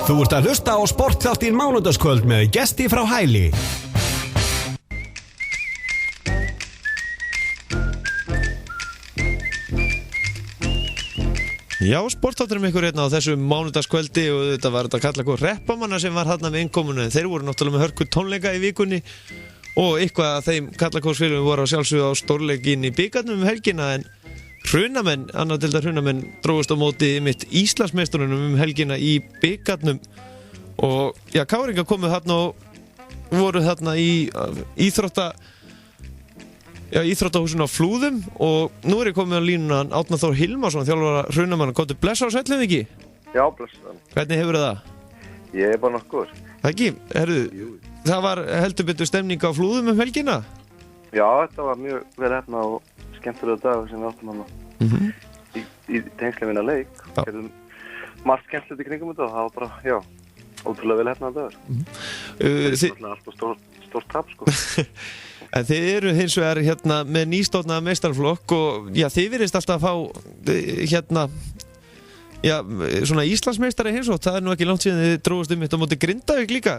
Þú ert að hlusta á Sportþáttinn mánudagskvöld með gesti frá Hæli. Já, Sportþátturinn ykkur hérna á þessu mánudagskvöldi og þetta var þetta kalla hvað reppamanna sem var hérna með innkomunu en þeir voru náttúrulega með hörku tónleika í vikunni og eitthvað að þeim kalla hvað spilum voru á sjálfsögðu á stórleikin í bikarnum helgina en Hrunamenn, annar deildar Hrunamenn drógust á móti mitt Íslandsmeisturunum helgina í bikarnum og já, Káringar komu þarna og voru þarna í íþróttahúsinu á Flúðum og nú ég komið á línuna Árna Þór Hilmarsson, þjálfara Hrunamanna. Komdu blessa á sællum ekki? Já, blessa. Hvernig hefur það? Ég bara nokkuð. Það ekki? Herðu, það var heldur betur stemning á Flúðum helgina? Já, þetta var mjög vel hefna og skemmtilega dag sem við áttum hann í tengslega minna leik. Gerðum margt skemmtilegt í kringum þetta og það var bara, já, ótrúlega vel hefna dagur. Það er alltaf stórt tap, sko. En þið eru hins vegar hérna með nýstofnaða meistaraflokk og já, þið virðist alltaf að fá hérna, já, svona Íslandsmeistari hins og það er nú ekki langt síðan þið drógust mitt á móti Grindavík líka.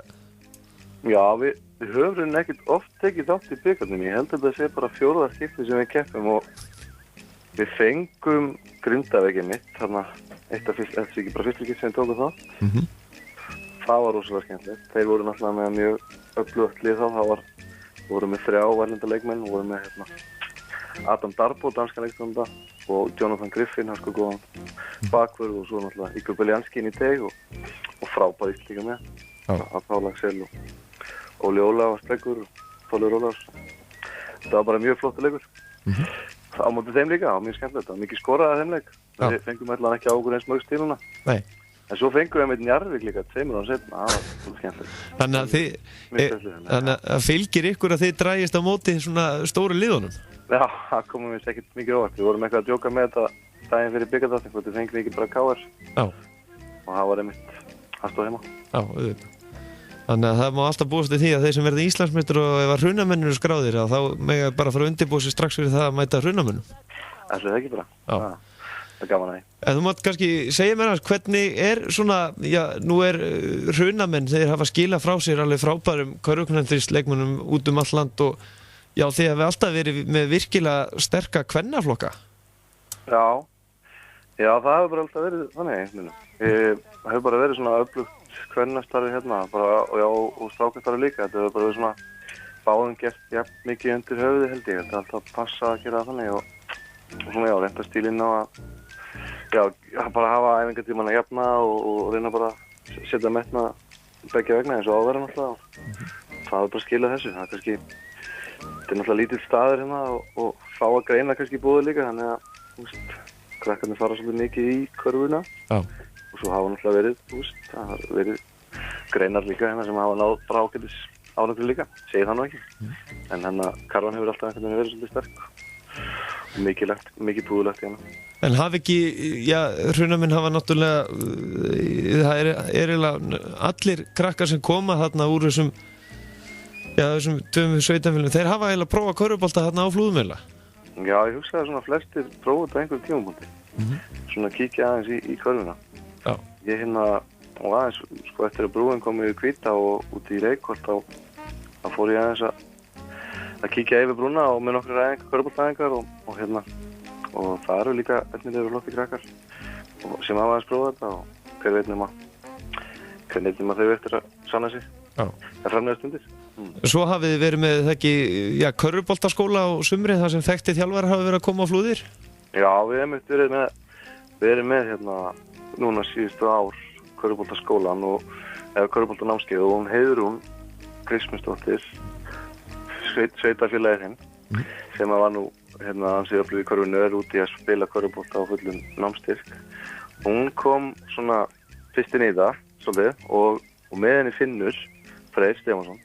Já, við höfum ekkert oft tekið þátt í bikarnum. Ég held að þetta sé bara 4. skipti sem við keppum og við fengum Grindavík mitt, þarna eitt af fyrsta skipti sem við tókum það. Það var rosalega skemmtilegt. Þeir voru náttúrulega með mjög öflugt lið þá, voru með 3 erlenda leikmenn, voru með Adam Darbo, danskan leikstjónda og Jonathan Griffin, hann sko góðan bakvörð og svo náttúrulega Igor Beljanski inn í teg og frábær líka með Pála Axel og Óli Óla var streggur og Þólir Ólafs. Það var bara mjög flott leikur. Á móti þeim líka, það var mjög skemmtilegt, það var mikið skorað að þeim leik. Við fengum allan ekki á okkur eins mörg stíluna. Nei. En svo fengum við með Njarðvík líka 2 ára seinna, það var skemmtilegt. Þannig að fylgir ykkur að þið dragist á móti svona stóru liðunum? Já, það komum við ekkert mikið óvart. Við vorum eitthvað að djóka með þetta daginn fyrir bikardagsleik, hvort við fengum ekki bara KR. Já. Og það var einmitt, það stóð heima. Já, auðvitað. Þannig að það má alltaf búast í því að þeir sem verða Íslandsmeistar og ef að Hrunamennir eru skráðir að þá mega bara fara að undirbúa sig strax fyrir það að mæta Hrunamennum. Það ekki bara. Já. Það er gaman að því. En þú mátt kannski segja mér hvernig svona, já, nú Hrunamenn, þeir hafa skilað frá sér alveg frábærum körfuknattleiksleikmönnum út all land og já, þið hafi alltaf verið með virkilega sterka kvennaflokka. Já, það hefur bara alltaf verið þannig. Það hefur bara verið svona öflugt kvennastarfi hérna, bara, já, og strákastarfi líka. Þetta hefur bara verið svona báðum gert jafn mikið undir höfuði held ég. Þetta er alltaf passa að gera þannig og svona, já, reynda stílinn á að bara hafa æfingatímann að jafna og reyna bara að setja metna begge vegna eins og áverðan alltaf. Það er bara að skila þessu. Það er kannski, þetta er náttúrulega lítill staður hérna og fá að greina kannski búið líka, þannig að, krakkarnir fara svolítið mikið í körfuna. Já. Og svo hafa náttúrulega verið, það har verið greinar líka hérna sem hafa náð bara ágætis árangri líka. Segir það nú ekki. En hérna, karvan hefur alltaf einhvern veginn verið svolítið sterk. Mikið búðulegt hérna. En hafi ekki, já, Hrunamenn hafa náttúrulega, það er eiginlega allir krakkar sem koma þarna úr þessum 2 sveitarfélögum, þeir hafa eiginlega prófað körfubolta þarna á Flúðum eiginlega. Já, ég hugsa að svona flestir prófa þetta einhverjum tímapunkti. Svona kíkja aðeins í körfuna. Já. Ég og aðeins, sko, eftir að brúin kom í Hvítá og út í Reykholt þá fór ég aðeins að kíkja yfir brúna og með nokkrar körfuboltaæfingar og það eru líka efnilegur flotti krakkar sem hafa aðeins prófað þetta og hver veit nema þau eftir að sanna sig. Það framlega stundir. Svo hafið þið verið með það ekki, já, körfuboltaskóla á sumrið þar sem þekktið þjálfarar hafa verið að koma á Flúðir? Já, við hefum verið með hérna núna síðustu ár körfuboltaskólan og körfuboltanámskeið og hún Heiðrún Kristmundsdóttir sveitafélagið hinn sem var nú hérna ansið öflug í körfunu úti að spila körfubolta á fullum námstyrk. Hún kom svona fyrst inn í það svolítið og með henni Finnur Freyr Stefánsson.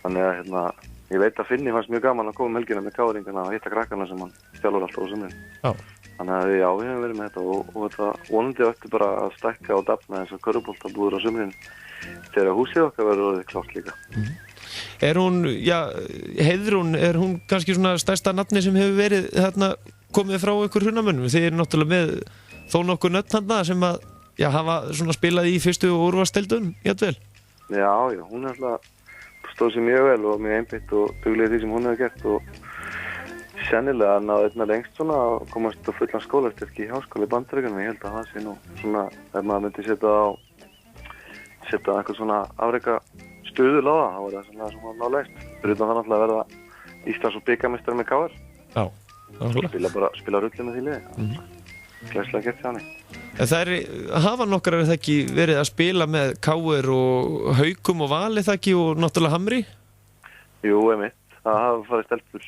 Þannig að hérna, ég veit að Finni fannst mjög gaman að koma helgina með káringana og hitta krakkarna sem hann þjálfur alltaf á sumrin. Þannig að já, við hefum verið með þetta og þetta vonandi ætti bara að stækka og dafna þess að körfuboltabúður á sumrin þegar húsið okkar verður orðið klárt líka. hún, Heiðrún, er hún kannski svona stærsta nafni sem hefur verið þarna komið frá ykkur Hrunamönnum? Þið eru náttúrulega með þó nokkuð nöfn þarna sem að, hafa svona spilað í fyrstu og úrvalsdeildum, jafnvel? Já, hún er alltaf stóð sér mjög vel og mjög einbeitt og dugleg því sem hún hefur gert og sennilega náðu einna lengst svona að komast á fullan skólastyrk í háskóla í Bandaríkjunum. Ég held að það sé nú svona, ef maður myndi setja eitthvað svona afreka stuðul á það, þá er það svona nálegst. Fyrir utan það náttúrulega að verða Íslands og bikarmeistari með KR. Já, Spila rulli með því liði. Glæslega gert hjá henni. En það hafa nokkrar er það ekki verið að spila með KR og Haukum og Val er það ekki og náttúrulega Hamri? Jú, einmitt. Það hafa farið stelpur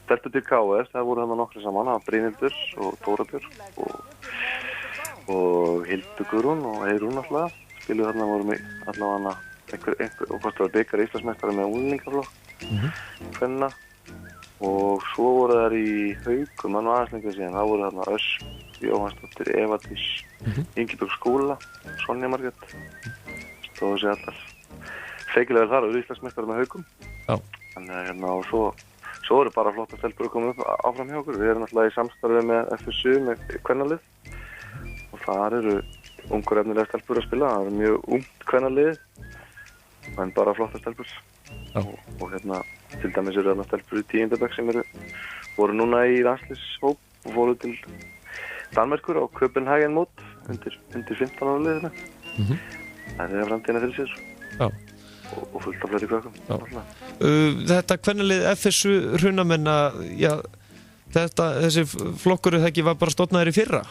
til KR, það voru hann nokkri saman, það var Brynhildur og Dóra Björk og Hildur Guðrún og Heiðrún alltaf. Spiluðu þarna voru mig allavega einhver og hvort það var bikar Íslandsmeistari með unglingaflokk, kvenna. Og svo voru þær í Haukum, hann var aðeins lengur síðan, það voru þarna Ösp, Jóhannsdóttir, Eva Dís, Ingibjörg Skúla, Sonja Margrét, stóðu sig allar feikilega þar og eru Íslandsmeistari með Haukum. Já. Þannig og svo eru bara flotta stelpur að koma upp áfram hjá okkur. Við erum alltaf í samstarfi með FSU, með kvennalið og þar eru ungur efnilega stelpur að spila. Það er mjög ungt kvennalið, en bara flotta stelpur. Og til dæmis eru þarna stelpur í 10. bekk sem voru núna í landslýshóp og fóru til Danmerkur á Copenhagen mót undir 15 ára liðinu. Það er framtíðina fyrir sér. Já. Og fullt af fleiri krökkum. Þetta kvennalið FSU Hrunamenn, þessi flokkur það ekki var bara stofnaður í fyrra?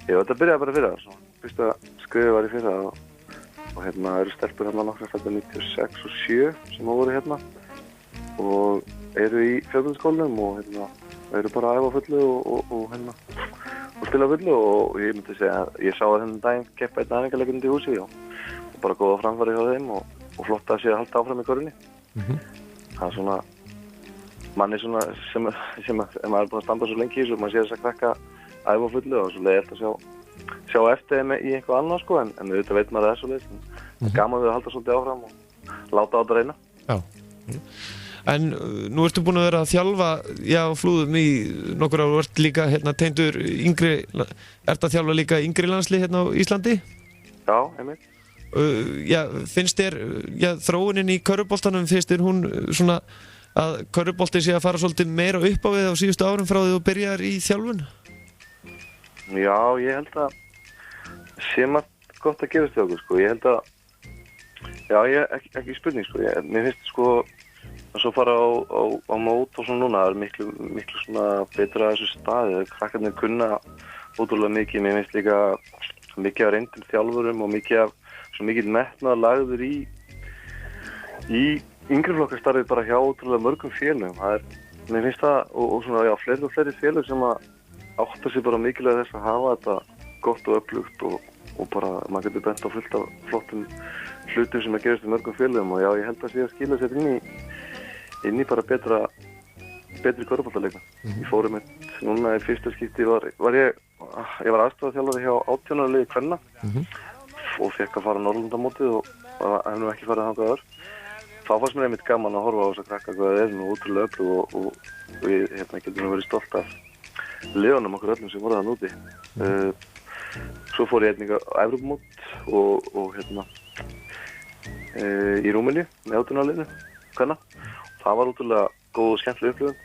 Já, þetta byrjaði bara í fyrra. Fyrsta skrifið var í fyrra og eru stelpur nokkrar fæddir 96 og 7 sem voru og eru í fjöldaskólanum og eru bara að æfa fullu og spila fullu og ég myndi segja að ég sá að þennan daginn keppa einn æfingarleik undir húsi og bara góða framfæri hjá þeim og flott að sé að halda áfram í körfunni. Það er svona manni svona sem maður er búin að standa svo lengi í þessu og maður sé þess að krakka æfa fullu og svo leiðilegt að sjá eftir þeim í eitthvað annað en auðvitað veit maður það er svo leiðist. Það er gaman við að halda svolítið áfram og láta á þetta reyna. Já. En nú ertu búin að vera að þjálfa Flúðum í nokkur ár og ert líka tengdur yngri, ert að þjálfa líka yngri landslið á Íslandi? Já, einmitt. Finnst þér þróunin í körfuboltanum, finnst þér hún svona að körfubolti sé að fara svolítið meira upp á við á síðustu árum frá því þú byrjar í þjálfun? Já, ég held að sé margt gott að gerast hjá okkur, ég held að ekki spurning, mér finnst að svo fara á mót og svona núna, það er miklu svona betra að þessu staði, krakkarnir kunna ótrúlega mikið, mér finnst líka mikið af reyndum þjálfurum og mikið metnaður lagður í yngri flokkastarfið bara hjá ótrúlega mörgum félögum. Mér finnst það og svona fleiri og fleiri félög sem að átta sig bara mikilvægt þess að hafa þetta gott og öflugt og bara maður getur bent á fullt af flottum hlutum sem að gerast í mörgum félögum og ég held að sé að skila sér inn í bara betri körfuboltaleika. Ég fór núna í fyrsta skipti var ég aðstoðarþjálfari hjá 18 ára liði kvenna og fekk að fara Norðurlandamótið og hef nú ekki farið þangað áður. Þá fannst mér einmitt gaman að horfa á þess að krakka hvað það er nú ótrúlega öflug og við getum nú verið stolt af liðunum okkur öllum sem voru það núti. Svo fór ég einnig á Evrópumót og í Rúmeníu með 18 ára liðinu kvenna. Það var ótrúlega góð og skemmtileg upplifun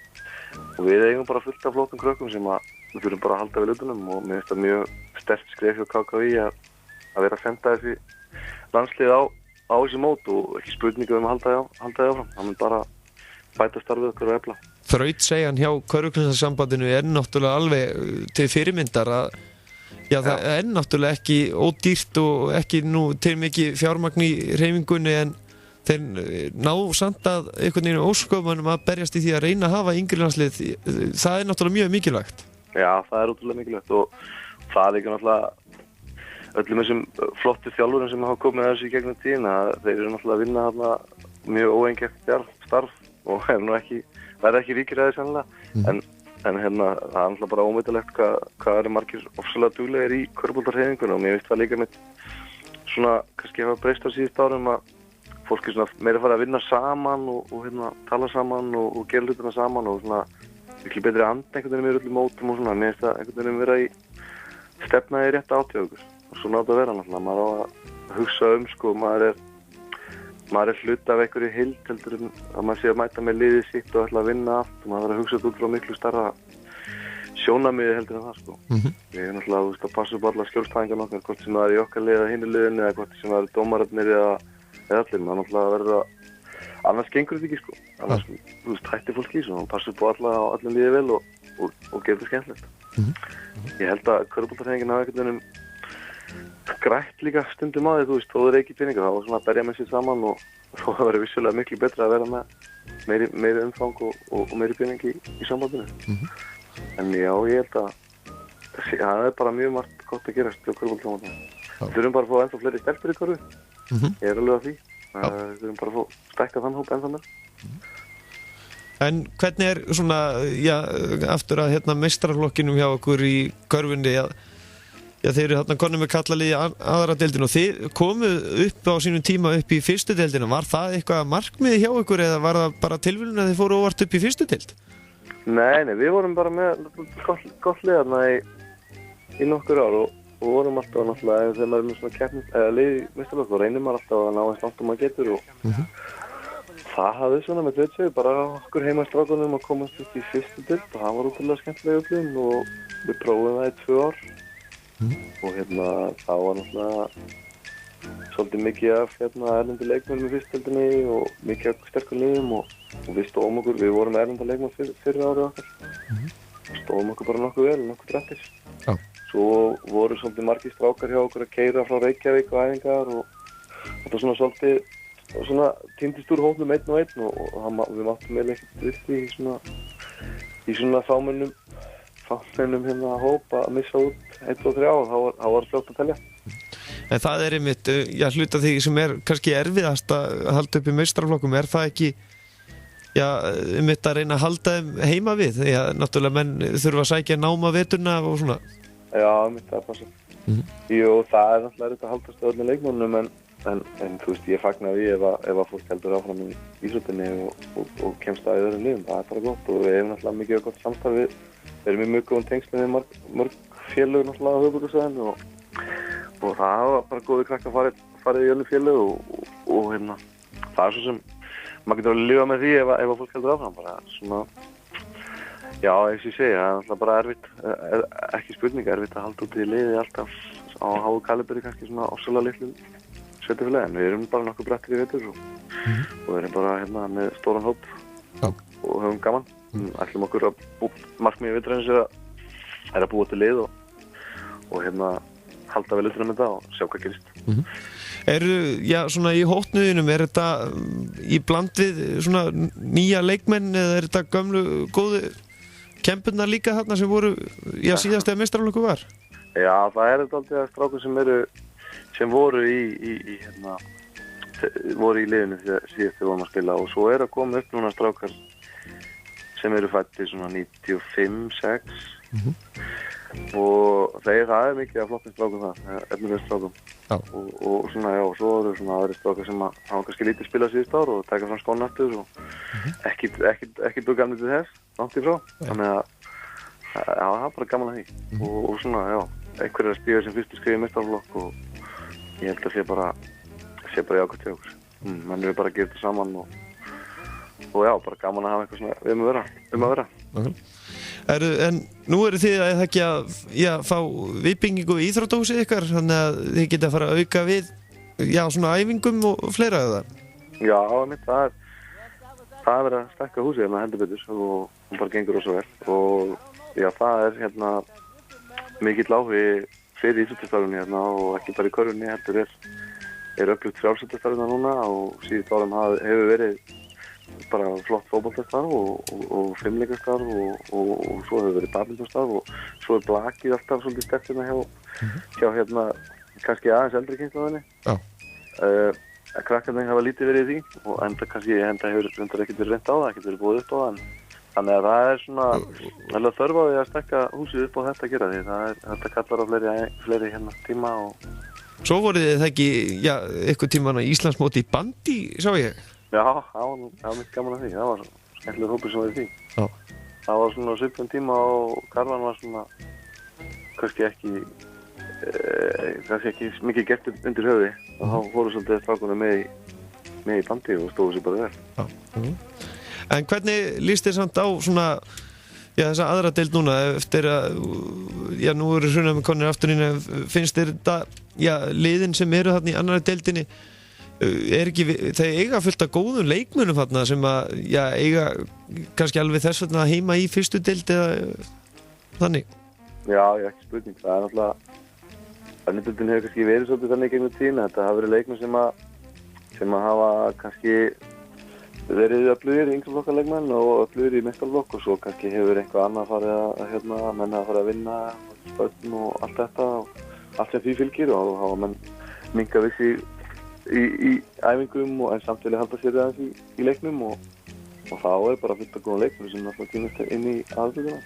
og við eigum bara fullt af flottum krökkum sem við þurfum bara að halda við hlutunum og mér finnst það mjög sterkt skref hjá KKÍ að vera að senda þessi landslið á þessi mót og ekki spurningu að halda því áfram. Það mun bara bæta starfið okkur og efla. Þrautsegjan hjá körfuknattarsambandinu er náttúrulega alveg til fyrirmyndar að það er náttúrulega ekki ódýrt og ekki nú til mikið fjármagn í hreyfingunni en þeir ná samt að einhvern veginn ósköpunum að berjast í því að reyna að hafa yngri landslið. Það er náttúrulega mjög mikilvægt. Já, það er ótrúlega mikilvægt og það er ekki náttúrulega öllum þessum flottu þjálfurum sem hafa komið þessu í gegnum tíðina, þeir eru náttúrulega að vinna þarna mjög óeingert starf og verða ekki ríkir að því sennilega, en það er náttúrulega bara ómetanlegt hvað eru margir ofsalega duglegir í körfuboltahreyfingunni og mér finnst það líka með svona kannski hafa breyst á síðust árum að fólk er svona meira að fara að vinna saman og hérna, tala saman og gera hlutina saman og svona miklu betri and einhvern veginn með öllum mótum og svona, mér finnst það einhvern veginn vera í stefna í rétta átt hjá okkur og svona átt að vera náttúrulega, maður á að hugsa sko, maður er hluti af einhverju heild heldur að maður sé að mæta með liðið sitt og ætla að vinna allt og maður er að hugsa þetta út frá miklu starra sjónarmiði heldur en það sko. Ég er náttúrulega að passa upp alla skjólstæðingar okkar, hvort sem það er í okkar lið eða hinu liðinu eða hvort sem það er dómararnir eða allir, maður náttúrulega verður að annars gengur þetta ekki sko, annars hættir fólk í svona og passa upp á alla og allir liðið vel og gera þetta skemmtilegt. Ég held að körfuboltahreyfingin hafi einhvern veginn grætt líka stundum á því, þó þeir ekki peningar, það var svona að berja með sér saman og þó það verið vissulega miklu betra að vera með meiri umfang og meiri peningi í sambandinu. En já, ég held að það er bara mjög margt gott að gerast á körfuboltamótinu. Við þurfum bara að fá ennþá fleiri stelpur í körfu, ég er alveg að því. Við þurfum bara að stækka þann hóp ennþá meir. En hvernig er svona, já, aftur að hérna meistaraflokkinum hjá okkur í körfunni, já, þeir eru hérna konum með kallalið í aðra deildinu og þið komuð upp á sínum tíma upp í fyrstu deildina. Var það eitthvað markmið hjá ykkur eða var það bara tilviljun að þið fóru óvart upp í fyrstu deild? Nei, við vorum bara með gott lið þarna í nokkur ár og vorum alltaf náttúrulega, þegar maður er með svona keppnis, eða lið í meistaraflokk, þá reynir maður alltaf að ná eins langt maður getur og það hafði svona með þau bara okkur heima í strákunum að komast upp í fyrstu deild og það var útrúlega skemmtilega upplifun og við prófum það í 2 ár. Og hérna það var náttúrulega svolítið mikið af erlendi leikmennum í fyrstdeildinni og mikið af sterkum liðum og við stóðum okkur, við vorum erlenda leikmenn fyrir árið okkar. Stóðum okkur bara nokkuð vel, nokkuð drættis. Svo voru svolítið margir strákar hjá okkur að keyra frá Reykjavík og æfingar og þetta svona svolítið svona týndist úr hópnum einn og einn og við máttum vel ekkert við í svona fámennum hérna hóp að missa út 1, 2, 3 og þá var fljótt að telja. En það er einmitt, já, hluta því sem er kannski erfiðast að halda upp í meistaraflokkum, er það ekki, já, einmitt að reyna að halda þeim heima við, því að náttúrulega menn þurfa að sækja náma veturna og svona. Já, einmitt það er passað. Jú, það er náttúrulega erfitt að halda stöðunni leikmönnum en þú veist, ég fagna því ef að fólk heldur áfram í íþróttinni og kemst að í öðrum liðum, það er bara gott og við hefum náttúrulega mikið gott samstarf við erum í mjög góðum tengslum við mörg félög náttúrulega á höfuðborgarsvæðinu og það var bara góði krakk að farið í öllum félög og hérna, það er svo sem maður getur að lifa með því ef að fólk heldur áfram bara svona, já, eins og ég segi, það er náttúrulega bara erfitt, ekki spurning, erfitt að halda út í liði alltaf á háu kaliberi kannski svona ofsalega litlum sveitafélagi, en við erum bara nokkuð brettir í vetur og við erum bara hérna með stóran hóp og höfum gaman. Ætlum okkur að markmiðið veturins er að búa til lið og hérna halda vel utan um þetta og sjá hvað gerist. Já, svona í hópnuðinum, er þetta í bland við svona nýja leikmenn eða er þetta gömlu góðu kempurnar líka þarna sem voru, já, síðast eða meistaraflokkur var? Já, það er þetta alltaf strákur sem voru hérna voru í liðinu síðast þegar við vorum að spila og svo er að koma upp núna strákar sem eru fættir svona 95, 6 og það er mikið af flottum strákum efnilegum strákum og svona, já, svo eru svona aðri strákar sem hafa kannski lítið spilað síðust ár og taka fram skóna aftur og ekki þú gamli til þess, langt í frá þannig að já, það er bara gaman að því og svona, já, einhverjir að stíga sem fyrstu skrifið meistaraflokk og ég held að sé bara jákvæmt hjá okkur menn eru bara að gera þetta saman og já, bara gaman að hafa eitthvað svona að vera. En nú eru þið að það ekki að fá viðbyggingu í íþróttahúsið ykkar, þannig að þið geta að fara að auka við, já, svona æfingum og fleira eða? Já, það er verið að stækka húsið hérna heldur betur og bara gengur og svo vel og já, það er hérna mikill áhugi fyrir íþróttastarfinu hérna og ekki bara í körfunni heldur er öflugt frjálsíþróttastarfina núna og síðust árum hefur verið bara flott fótboltastarf og fimmleikastarf og svo hefur verið badmintonastarf og svo er blakið alltaf svolítið sterkt hérna hjá hérna kannski aðeins eldri kynslóðinni. Krakkarnir hafa lítið verið í því og enda hefur reyndar ekkert verið reynt á það, ekkert verið búið upp á það þannig að það er svona alveg þörf á því að stækka húsið upp á þetta að gera því þetta kallar á fleiri hérna tíma Svo voruð þið það ekki, já, eitthvað tíman á Íslandsmóti í bandi, sá ég. Já, það var mitt gaman að því. Það var skemmtilegur hópur sem var í því. Já. Það var svona 17 tíma og karvan var svona kannski ekki mikið gert undir höfði. Og þá fóru svolítið strákunum með í bandi og stóðu sér bara vel. Já. En hvernig líst þér samt á svona, já, þessa aðra deild núna eftir að, já, nú eru Hrunamenn komnir aftur inn, finnst þér þetta, já, liðin sem eru þarna í annarri deildinni, ekki, þeir eiga fullt af góðum leikmönnum þarna sem að, já, eiga kannski alveg þess vegna heima í fyrstu deild eða þannig? Já, ekki spurning. Það er náttúrulega, önnurdeildin hefur kannski verið svolítið þannig gegnum tíðina. Þetta hafa verið leikmenn sem að hafa kannski verið öflugir í yngri flokkarleikmenn og öflugir í meistaraflokk og svo kannski hefur einhver annað farið að menn að fara að vinna spötn og allt þetta og allt sem því fylgir og hafa menn minkað vissi í æfingum en samtidig halda sér aðeins í leiknum og þá er bara fullt að góða leikmenn sem alltaf kynast inn í aðbyrðuna.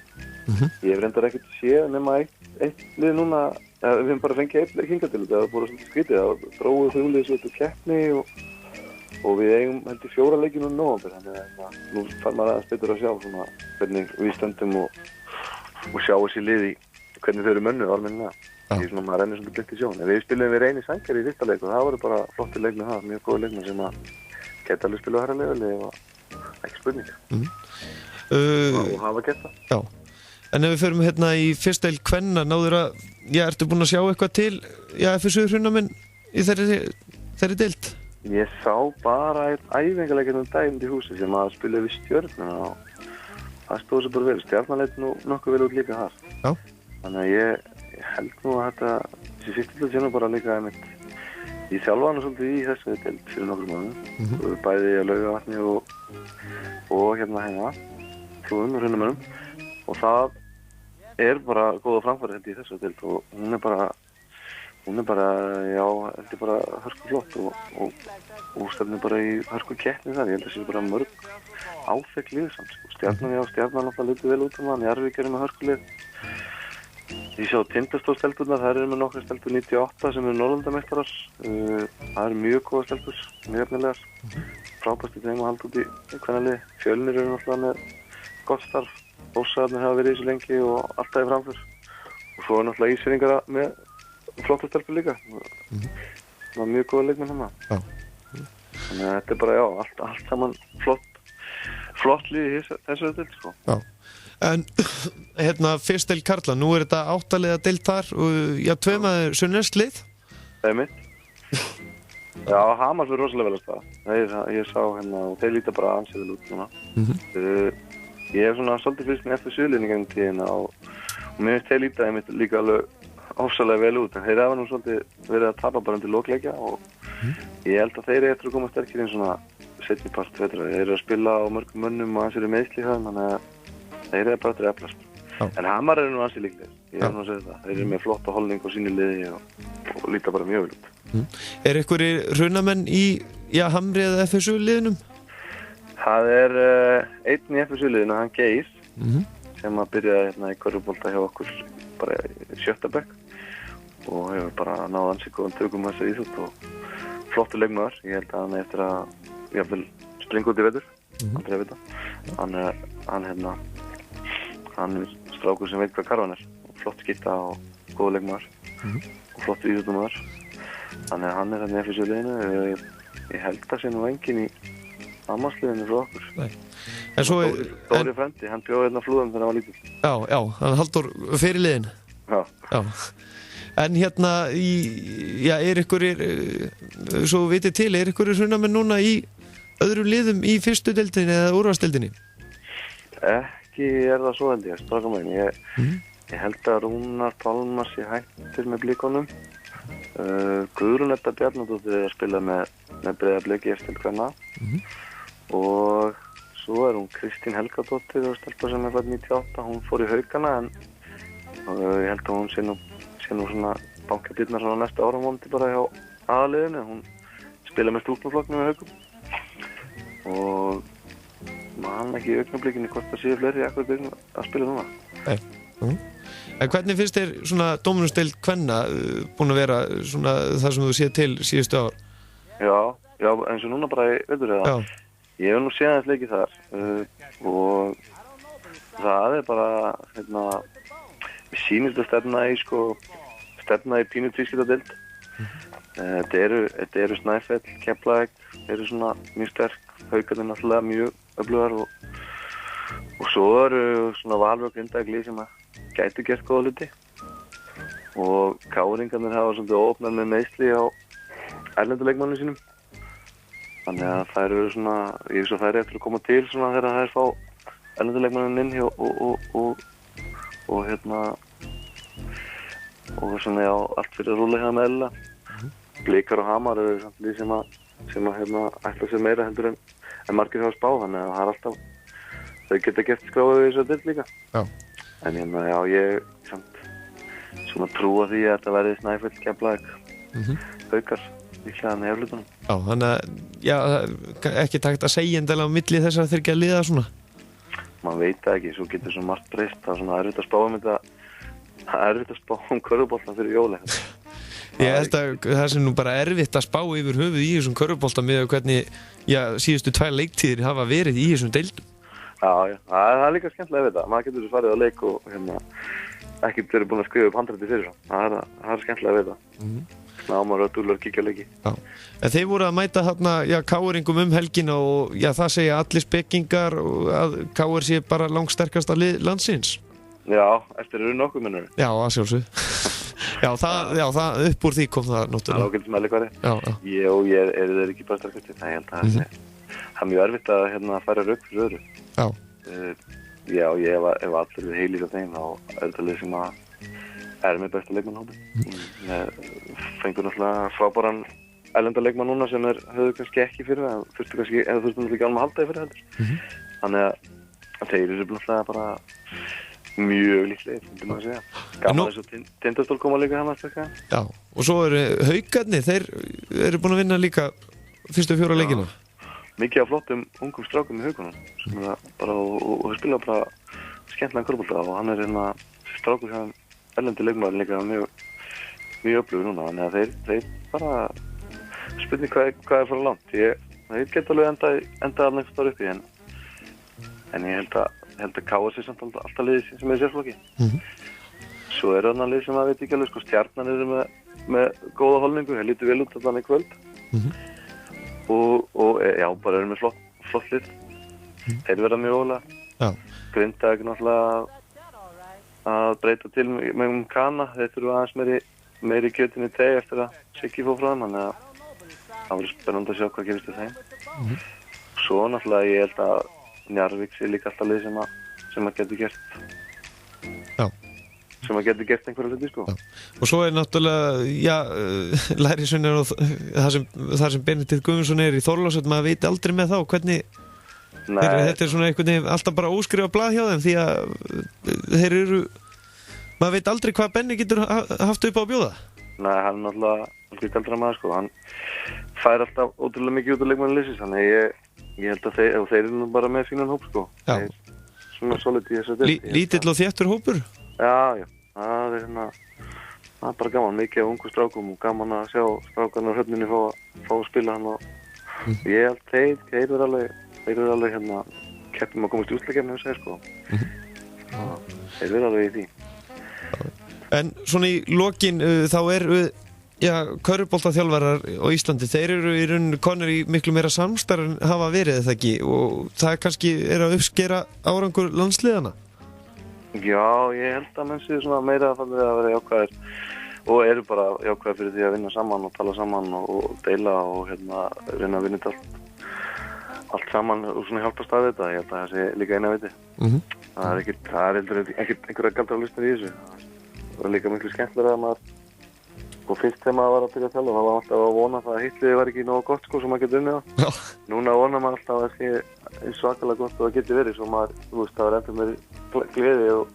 Ég hef reyndar ekkert séð nema eitt lið núna, við hefum bara fengið eitt leik hingað til þetta, það var bara svolítið skrítið, það dróðu þrjúlið svo til keppni og við eigum heldur 4 leiki núna í nóvember, þannig að nú fær maður aðeins betur að sjá svona hvernig við stöndum og sjá þessi liði hvernig þau eru mönnuð almennilega. Því svona maður rennir svolítið blind í sjón. En við spilum við Reyni Sænkeri í fyrsta leik og það voru bara flottir leik með það, mjög góði leikmenn sem að geta alveg spila á herra level og ekki spurning. Og hafa gert það. Já. En ef við förum hérna í fyrsta deil kvenna, náður að, já, ertu búin að sjá eitthvað til, já, FSU Hrunamenn í þeirri deild? Ég sá bara einn æfingarleik daginn í húsi sem að spila við Stjörnuna og það stóð sér bara vel. Stjarnan leit nú nokkuð vel út líka þar. Já. Þannig að ég held nú að þessi fyrsta deild sé nú bara líka einmitt í þjálfana svolítið í þessari deild fyrir nokkrum mánuðum. Bæði á Laugavatni og hérna heima, Flúðum og Hrunamönnum. Og það er bara góða framfæri held í þessari deild og hún er bara, já, held ég bara hörku flott og stefnir bara í hörku keppni þar. Ég held að það sé bara mörg áþekk lið samt. Stjarnan alltaf litið vel út það, Njarðvík með hörku lið. Ég sjá Tindastóð-stelpurnar, þær eru með nokkra stelpur 98 sem eru Norðurlandameistarar. Það eru mjög góða stelpur, mjög efnilegar. Frábært í þeim að halda út í kvennaliði. Fjölnir eru náttúrulega með gott starf. Ósaðarnir hafa verið í þessu lengi og alltaf í framför. Og svo er náttúrulega Ísfirðingar með flotta stelpur líka. Það var mjög góða leikmenn hérna. Já. Þannig að þetta er bara, já, allt saman flott lið í þessu deild, sko. Já. En hérna fyrst deil karla, nú er þetta 8 liða deild þar og já, 2 með sunnenskt lið. Það er mitt. Já, Hamar fyrir rosalega vel að staða. Ég sá hérna og þeir líta bara ansið vel út núna. Ég hef svona svolítið fyrst með FSU-liðinu gegnum tíðina og mér finnst þeir líta einmitt líka alveg ofsalega vel út en þeir hafa nú svolítið verið að tapa bara undir lokleikja og ég held að þeir eru eftir að koma sterkir inn svona seinni part vetrar. Þeir eru að spila á mörgum mönnum og aðeins eru meiðsli það, þannig að þeir eru bara eftir að eflast. En Hamar eru nú ansið líklegir, ég hef nú að segja það. Þeir eru með flotta holning á sínu liði og líta bara mjög vel út. Er einhverjir Hrunamenn í, já, Hamri eða FSU-liðinum? Það er einn í FSU-liðinu, hann Geir, sem að byrjaði hérna í körfubolta hjá okkur bara í 7. bekk og hefur bara náð ansi góðum tökum þessari íþrótt og flottur leikmaður. Ég held að hann eftir að jafnvel springa út í vetur, aldrei að vita. Hann er strákur sem veit hvað karvan er og flott skipta og góð leikmaður og flott íþróttumaður. Þannig að hann er hérna í FSU-liðinu. Ég held að sé nú enginn í Amarsliðinu frá okkur. Nei. En svo Dóri frendi, hann bjóði hérna Flúðum þegar hann var lítill. Já, hann Halldór fyrir liðin. Já. En hérna já, er einhverjir, svo vitið til, er einhverjir Hrunamenn núna í öðrum liðum í fyrstu deildinni eða úrvalsdeildinni? Ekki er það svo held ég, stráka megin. Ég held að Rúnar Pálmar sé hættur með Blikunum. Guðrún Edda Bjarnadóttir er að spila með Breiðablik í eftir kvenna. Og svo er hún Kristín Helgadóttir og stelpa sem er fædd 98, hún fór í Haukana en ég held að hún sé nú svona bankadýrnar svona næsta áramóti bara hjá aðaliðinu, hún spila með stúlknaflokknum með Haukum og man ekki í augnablikinu hvort það séu fleiri akkur byrjun að spila núna. En hvernig finnst þér svona dóminusdeild kvenna búin að vera svona það sem þú séð til síðustu ár? Já, eins og núna bara veitur það. Já. Ég hef nú séð aðeins leikið þar og það bara, við sýnist að stefna í pínu tvískiptadeild. Þetta eru Snæfell, Keflavík, eru svona mjög sterk, Haukarnir náttúrulega mjög öflugar og svo eru svona Valur og Grindavík sem að gætu gert góða hluti og Káringarnir hafa svolítið óopnað með meiðsli á erlendu leikmannum sínum. Þannig að þær eru svona, ég veist að þær eru eftir að koma til svona þegar þær fá erlendu leikmannum inn og svona já, allt fyrir að rúlla hérna eðlilega. Blikar og Hamar eru samt lið sem ætla sér meira heldur en margir hafa spáð, þannig að það er alltaf, þau geta gert skráðið í þessu deild líka. Já. En já, ég samt svona trúa því að þetta verði Snæfell, Keflavík, Haukar, líklega hann í eflutunum. Já, þannig að, já, ekki takt að segja endilega á milli þess að þeir ekki að liða svona? Man veit það ekki, svo getur svo margt breyst, það er svona erfitt að spá þetta, það er erfitt að spá körfubolta fyrir jóli. Ég held að það sem nú bara erfitt að spá yfir höfuð í þessum körfubolta með hvernig síðustu 2 leiktíðir hafa verið í þessum deildum. Já, það er líka skemmtilega við það. Maður getur farið á leik og ekki verið búin að skrifa upp handriti fyrir svo. Það er skemmtilega við það. Námar og dúlur kíkja leiki. Já. En þeir voru að mæta Káringum helgina og það segja allir spekkingar að Káir sé bara langsterkasta lið landsins. Já, eftir eru nokkuð minnur. Já, að sjálfsög. Já, það upp úr því kom það náttúrulega. Það ágætis meðleikvari. Ég er þeir ekki bara sterkastir. Það held að það er mjög erfitt að færa rauk fyrir öðru. Já, ég hef allir heilir af þeim og auðvitað sem að er með besta leikmannhópi. Fengur náttúrulega frábæran erlenda leikmann núna sem höfðu kannski ekki fyrir það, þurftu náttúrulega ekki alveg að halda því fyrir heldur. Þannig að þeir eru náttúrulega bara mjög líklegir, myndi maður að segja. Gaman þess að Tindastól koma líka hann að stekka. Já, og svo eru Haukarnir, þeir eru búin að vinna líka fyrstu 4 leikina. Mikið af flottum ungum strákum í Haukunum sem bara, og spila bara skemmtilegan körfubolta og hann er strákur sem erlendi leikmaður líka mjög öflugur núna, þannig að þeir bara spurning hvað er fyrir langt. Þeir geta alveg enda alveg einhvers staðar uppi en ég held að Káir sé samt alltaf liðið sem er sérflokki. Svo er þarna lið sem að veit ekki alveg, Stjarnan eru með góða holningu, þeir lítur vel út þarna í kvöld. Og já, bara eru með flott lið. Þeir verða mjög ólega. Grindavík náttúrulega að breyta til með Kana, þeir þurfa aðeins meiri kjötinu teg eftir að Siggi fór frá þeim, þannig að það verður spennandi að sjá hvað gerist í þeim. Svo náttúrulega ég held að Njarðvík sé líka alltaf lið sem að geti gert. Já. Sem að geti gert einhverja hluti, sko. Já. Og svo er náttúrulega, lærisveinar og það sem Benedikt Guðmundsson er í Þorlákshöfn, maður veit aldrei með þá hvernig þetta er svona einhvern veginn alltaf bara óskrifað blað hjá þeim því að þeir eru, maður veit aldrei hvað Benni getur haft upp á að bjóða. Nei, hann er náttúrulega galdra maður, sko. Hann fær alltaf ótrúlega mikið út af leikmannalýsis, þannig ég held að þeir eru nú bara með fínan hóp, sko. Já. Svona solid í þess að Lítill og þéttur hópur? Já, það er bara gaman, mikið af ungu strákum og gaman að sjá strákarna á höfninni fá að spila hann og ég held þeir eru alveg keppum að komast í úrslitakeppni þess sko. Þeir eru alveg í því. En svona í lokin þá körfuboltaþjálfarar á Íslandi, þeir eru í raun konur í miklu meira samstarf en hafa verið það ekki og það kannski að uppskera árangur landsliðana? Já, ég held að menn séu svona meira að vera jákvæðir og eru bara jákvæðir fyrir því að vinna saman og tala saman og deila og reyna að vinna þetta allt saman og svona hjálpast að þetta. Ég held að það sé líka eina viti. Það er einhverja galdralistar í þessu. Það var líka miklu skemmtilega að maður og fyrst þegar maður var að byrja að tala, það var alltaf að vona það að hitliði var ekki nógu gott sko sem maður getur unnið á. Núna vonar maður alltaf að það sé eins svakalega gott og það getur verið, svo maður, það var endur með gleði og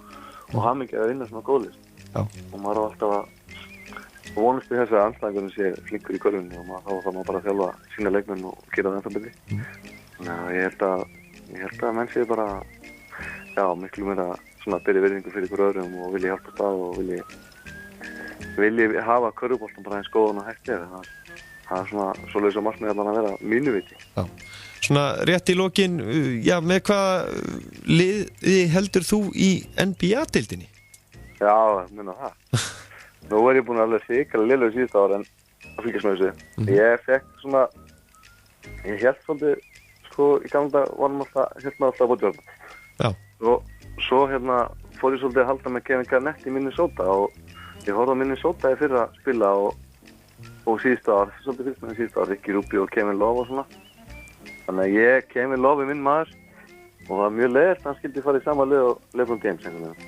hamingja að vinna svona góðlist. Og maður var alltaf að vonast í þess að andstæðingurinn sé flinkur í körfunni og þá þarf maður bara að þjálfa sína leikmenn og gera það ennþá betri. Þannig að ég held að menn sé bara, miklu meira svona byrja virðingu fyrir ykkur öðrum og vilji hjálpa stað og vilji hafa körfuboltan bara eins góðan og hægt það svona svoleiðis að markmið allan að vera mínu viti. Já. Svona rétt í lokin, já, með hvað liði heldur þú í NBA-deildinni? Já, minna það. Nú ég búin alveg þykala lélegur síðustu ára en að fylgjast með þessu. Ég fekk svona, ég hélt svolítið, sko, í gamla varum hélt maður alltaf á Jordan. Já. Svo fór ég svolítið að halda með Kevin Garnett í Minnesota og ég horfði á Minnesota í fyrra spila og síðustu ár, svolítið fyrst með síðustu ár, Ricky Rubio og Kevin Love og svona. Þannig að Kevin Love minn maður og það var mjög leiðist, hann skildi fara í sama lið og LeBron James einhvern veginn.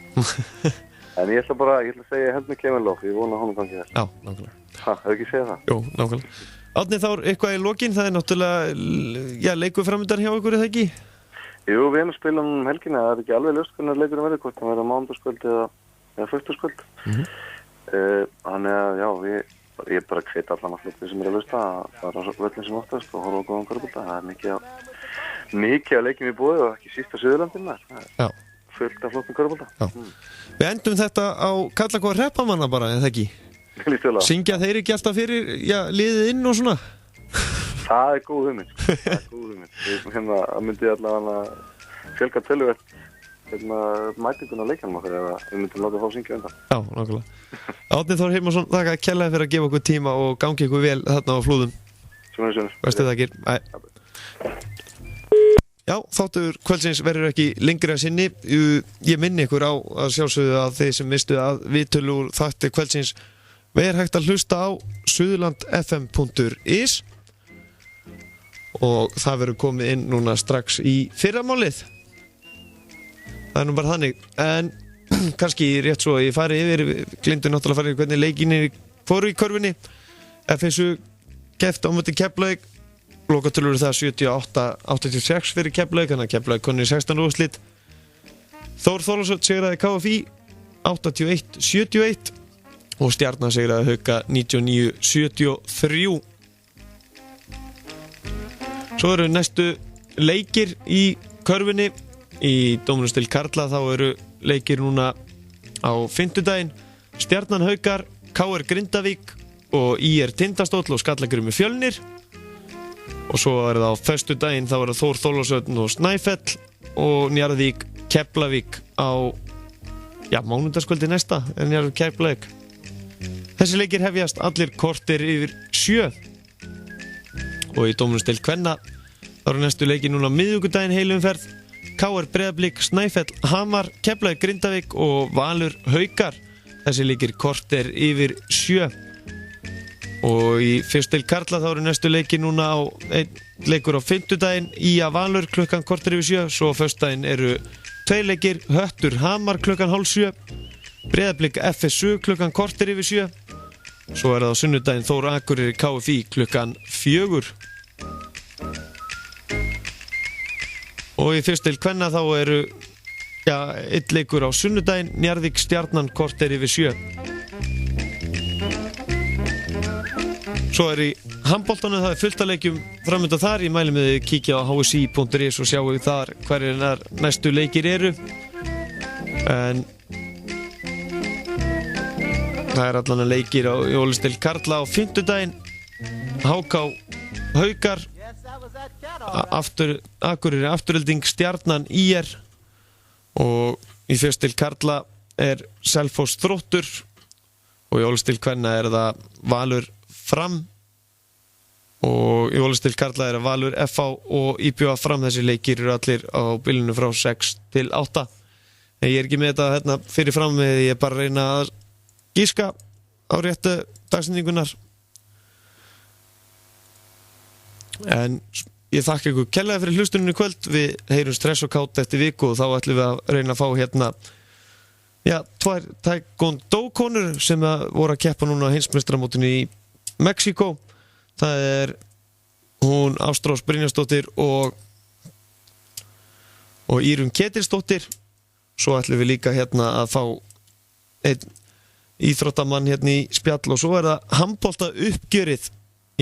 En ég ætla að segja held með Kevin Love, ég vona honum gangi þess. Já, nákvæmlega. Hefur ekki segið það? Jú, nákvæmlega. Árni Þór, eitthvað í lokin, það náttúrulega, já, leikur framöndan hjá ykkur, eða ekki? Jú, við erum spilað helgina, það ekki alveg ljóst hvernig leikurinn verður, hvort það verður mánudagskvöld eða föstudagskvöld. Þannig að, já, ég bara hvet allan að hluti sem að hlusta að fara á völlin sem oftast og horfa á góðan körfubolta. Það er mikið af leikjum í boði og ekki síst á Suðurlandinu. Já. Fullt af flottum körfubolta. Já. Við endum þetta á Karlakór Hreppamanna bara, eða ekki? Syngja þeir ekki alltaf fyrir, já, liðið inn og svona? Það er góð hugmynd. Það myndi allavega fjölga töluvert mætinguna leikjanum okkar eða við myndum láta fá syngja undan. Já, nákvæmlega. Árni Þór Hilmarsson, þakka kærlega fyrir að gefa okkur tíma og gangi ykkur vel þarna á Flúðum. Sjónir. Bestu þakkir. Já, þáttur kvöldsins verður ekki lengri að sinni. Ég minni ykkur á að sjálfsögðu að þeir sem mistu að viðtölu úr þáttur kvöldsins verður hægt að hlusta á suðurlandfm.is og það verður komið inn núna strax í fyrramálið. Það er nú bara þannig, en kannski rétt svo að ég fari yfir, gleymdi náttúrulega að fara yfir hvernig leikinni fóru í körfunni. FSU keppt á móti Keflavík, lokatölur það 78-86 fyrir Keflavík, þannig að Keflavík konni 16 úrslit. Þór Þorláksson sigraði KFÍ 81-71 og Stjarnan sigraði Hauka 99-73. Svo eru næstu leikir í körfunni. Í dómnumsdeild karla þá eru leikir núna á fimmtudaginn. Stjarnan Haukar, KR Grindavík og IR Tindastóll og Skallagrimi Fjölnir. Og svo er það á föstudaginn, þá er það Þór Þorláksson og Snæfell og Njarðvík Keflavík á, já, mánudagskvöldi næsta en Njarðvík Keflavík. Þessi leikir hefjast allir korter yfir 7. Og í dómnumsdeild kvenna þá eru næstu leikir núna á miðvikudaginn heilumferð. KR Breiðablik, Snæfell Hamar, Keflavík Grindavík og Valur Haukar. Þessi leikir korter yfir 7. Og í fyrstdeild karla þá eru næstu leikir núna á leikur á fimmtudaginn, IA Valur klukkan korter yfir 7. Svo á föstudaginn eru 2 leikir, Höttur Hamar klukkan 6:30, Breiðablik FSU klukkan korter yfir 7. Svo er það á sunnudaginn Þór Akureyri KFÍ klukkan 4. Og í fyrstdeild kvenna þá eru, já, 1 leikur á sunnudaginn, Njarðvík Stjarnan korter yfir 7. Svo er í handboltanum, það er fullt af leikjum framöndan þar. Ég mæli með þið kíkja á hsi.is og sjáu þar hverjir næstu leikir eru. En það er allan að leikir á jólasdeild karla á fimmtudaginn. HK Haukar, Akureyri Afturhelding, Stjarnan IR og í fyrstdeild karla er Selfoss Þróttur og í jólasdeild kvenna er það Valur Fram og í jólasdeild karla er það Valur FH og IBVA Fram. Þessi leikir eru allir á bilinu frá 6 til 8. En ég er ekki með þetta fyrir fram með, ég er bara að reyna að gíska á réttu dagsendingunar. En ég þakka ykkur kærlega fyrir hlustuninu í kvöld. Við heyrum stress og kátt eftir viku og þá ætlum við að reyna að fá hérna, já, 2 taekwondo-konur sem voru að keppa núna á heimsmeistaramótinu í Mexíkó. Það er hún Ástrós Brynjarsdóttir og Írunn Ketilsdóttir. Svo ætlum við líka hérna að fá einn íþróttamann hérna í spjall og svo er það handbolta uppgjörið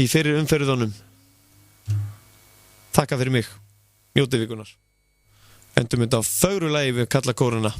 í fyrir umferðunum. Takka fyrir mig. Njótið vikunar. Endum þetta á fögru lagi við kallakóruna.